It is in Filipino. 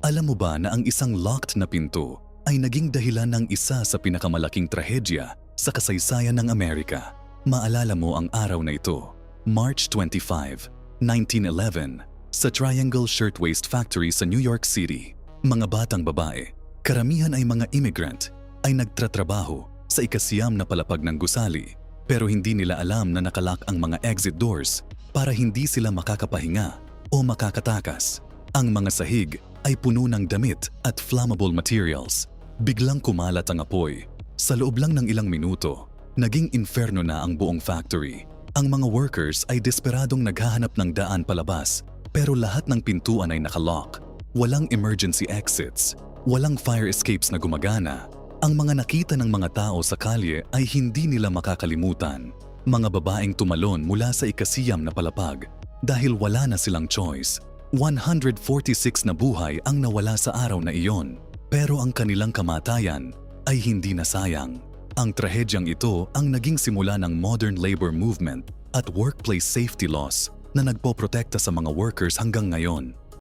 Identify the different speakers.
Speaker 1: Alam mo ba na ang isang locked na pinto ay naging dahilan ng isa sa pinakamalaking trahedya sa kasaysayan ng Amerika? Maalala mo ang araw na ito, March 25, 1911, sa Triangle Shirtwaist Factory sa New York City. Mga batang babae, karamihan ay mga immigrant, ay nagtratrabaho sa ikasiyam na palapag ng gusali, pero hindi nila alam na nakalak ang mga exit doors para hindi sila makakapahinga o makakatakas. Ang mga sahig ay puno ng damit at flammable materials. Biglang kumalat ang apoy. Sa loob lang ng ilang minuto, naging inferno na ang buong factory. Ang mga workers ay desperadong naghahanap ng daan palabas, pero lahat ng pintuan ay nakalock. Walang emergency exits, walang fire escapes na gumagana. Ang mga nakita ng mga tao sa kalye ay hindi nila makakalimutan. Mga babaeng tumalon mula sa ikasiyam na palapag dahil wala na silang choice. 146 na buhay ang nawala sa araw na iyon, pero ang kanilang kamatayan ay hindi nasayang. Ang trahedyang ito ang naging simula ng modern labor movement at workplace safety laws na nagpoprotekta sa mga workers hanggang ngayon.